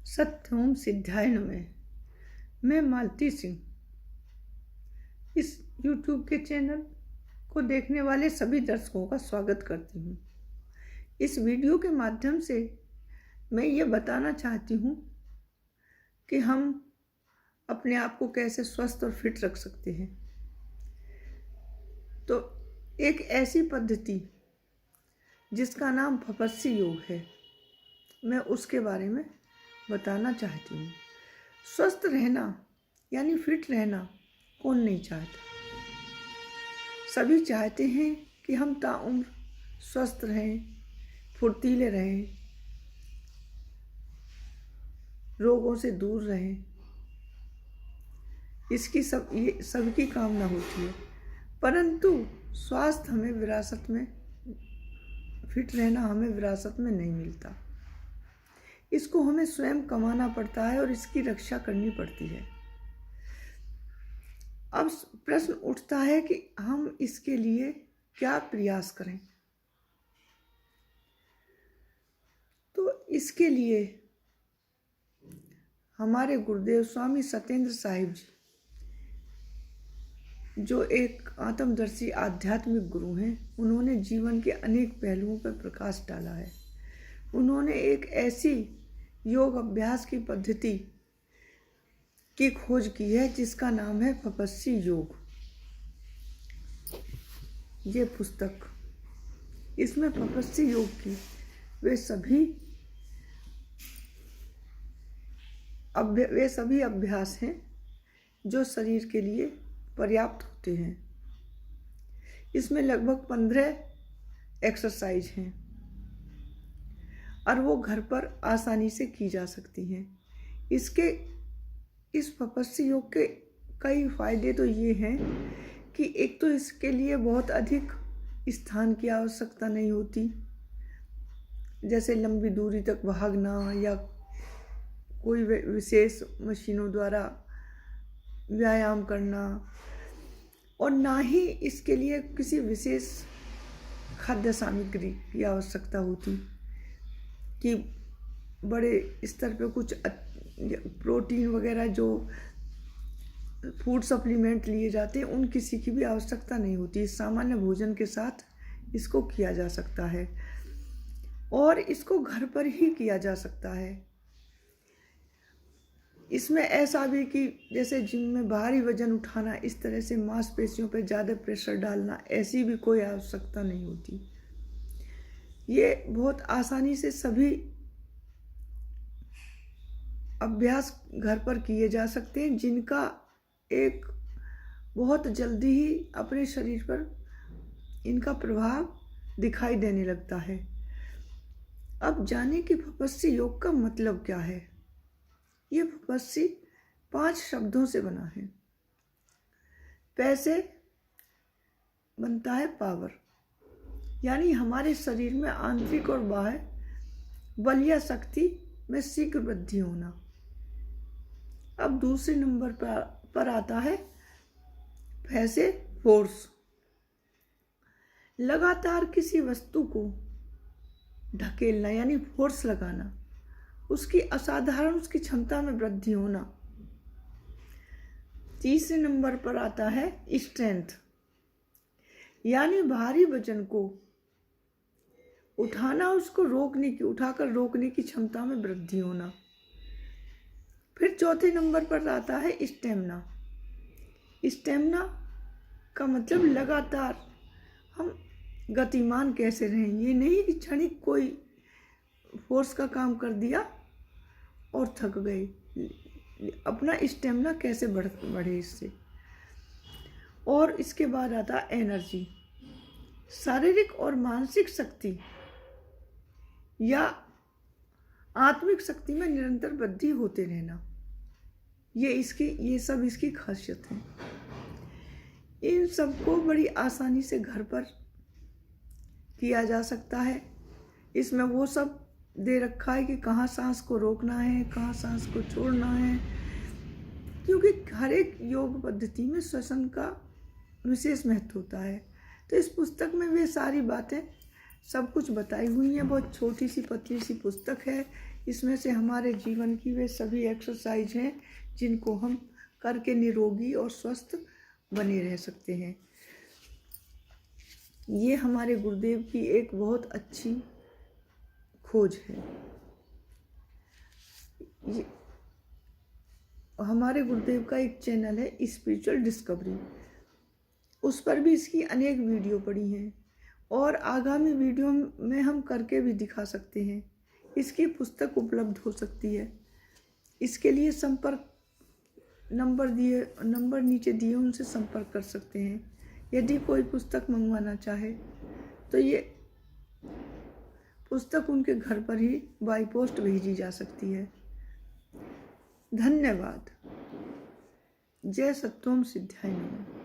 सत्यम सिद्धाय नमः। मैं मालती सिंह इस YouTube के चैनल को देखने वाले सभी दर्शकों का स्वागत करती हूँ। इस वीडियो के माध्यम से मैं ये बताना चाहती हूँ कि हम अपने आप को कैसे स्वस्थ और फिट रख सकते हैं। तो एक ऐसी पद्धति जिसका नाम फपस्सी योग है, मैं उसके बारे में बताना चाहती हूँ। स्वस्थ रहना यानी फिट रहना कौन नहीं चाहता। सभी चाहते हैं कि हम ताउम्र स्वस्थ रहें, फुर्तीले रहें, रोगों से दूर रहें। इसकी ये सबकी कामना होती है, परंतु स्वास्थ्य हमें विरासत में, फिट रहना हमें विरासत में नहीं मिलता। इसको हमें स्वयं कमाना पड़ता है और इसकी रक्षा करनी पड़ती है। अब प्रश्न उठता है कि हम इसके लिए क्या प्रयास करें। तो इसके लिए हमारे गुरुदेव स्वामी सत्येंद्र साहिब जी, जो एक आत्मदर्शी आध्यात्मिक गुरु हैं, उन्होंने जीवन के अनेक पहलुओं पर प्रकाश डाला है। उन्होंने एक ऐसी योग अभ्यास की पद्धति की खोज की है जिसका नाम है फपस्सी योग। ये पुस्तक, इसमें फपस्सी योग की वे सभी अभ्यास हैं जो शरीर के लिए पर्याप्त होते हैं। इसमें लगभग 15 एक्सरसाइज हैं और वो घर पर आसानी से की जा सकती हैं। इस फपस्सी योग के कई फायदे तो ये हैं कि एक तो इसके लिए बहुत अधिक स्थान की आवश्यकता नहीं होती, जैसे लंबी दूरी तक भागना या कोई विशेष मशीनों द्वारा व्यायाम करना, और ना ही इसके लिए किसी विशेष खाद्य सामग्री की आवश्यकता होती कि बड़े स्तर पे कुछ प्रोटीन वगैरह जो फूड सप्लीमेंट लिए जाते हैं, उन किसी की भी आवश्यकता नहीं होती। सामान्य भोजन के साथ इसको किया जा सकता है और इसको घर पर ही किया जा सकता है। इसमें ऐसा भी कि जैसे जिम में भारी वजन उठाना, इस तरह से मांसपेशियों पर ज़्यादा प्रेशर डालना, ऐसी भी कोई आवश्यकता नहीं होती। ये बहुत आसानी से सभी अभ्यास घर पर किए जा सकते हैं, जिनका एक बहुत जल्दी ही अपने शरीर पर इनका प्रभाव दिखाई देने लगता है। अब जाने कि फपस्सी योग का मतलब क्या है। ये फपस्सी 5 शब्दों से बना है। पै से बनता है पावर, यानी हमारे शरीर में आंतरिक और बाह्य बल या शक्ति में शीघ्र वृद्धि होना। अब दूसरे नंबर पर आता है फै से फोर्स, लगातार किसी वस्तु को ढकेलना यानी फोर्स लगाना, उसकी उसकी क्षमता में वृद्धि होना। तीसरे नंबर पर आता है स्ट्रेंथ, यानी भारी वजन को उठाना, उसको उठाकर रोकने की क्षमता में वृद्धि होना। फिर चौथे नंबर पर आता है स्टेमिना। स्टेमिना का मतलब लगातार हम गतिमान कैसे रहें। ये नहीं कि क्षणिक कोई फोर्स का काम कर दिया और थक गए। अपना स्टेमिना कैसे बढ़े इससे। और इसके बाद आता है एनर्जी, शारीरिक और मानसिक शक्ति या आत्मिक शक्ति में निरंतर वृद्धि होते रहना। ये सब इसकी खासियत है। इन सबको बड़ी आसानी से घर पर किया जा सकता है। इसमें वो सब दे रखा है कि कहाँ सांस को रोकना है, कहाँ सांस को छोड़ना है, क्योंकि हर एक योग पद्धति में श्वसन का विशेष महत्व होता है। तो इस पुस्तक में वे सारी बातें सब कुछ बताई हुई है। बहुत छोटी सी पतली सी पुस्तक है। इसमें से हमारे जीवन की वे सभी एक्सरसाइज हैं जिनको हम करके निरोगी और स्वस्थ बने रह सकते हैं। ये हमारे गुरुदेव की एक बहुत अच्छी खोज है। ये हमारे गुरुदेव का एक चैनल है स्पिरिचुअल डिस्कवरी, उस पर भी इसकी अनेक वीडियो पड़ी हैं और आगामी वीडियो में हम करके भी दिखा सकते हैं। इसकी पुस्तक उपलब्ध हो सकती है। इसके लिए संपर्क नंबर नीचे दिए उनसे संपर्क कर सकते हैं। यदि कोई पुस्तक मंगवाना चाहे तो ये पुस्तक उनके घर पर ही बाई पोस्ट भेजी जा सकती है। धन्यवाद। जय सत्वम सिद्धाय नमः।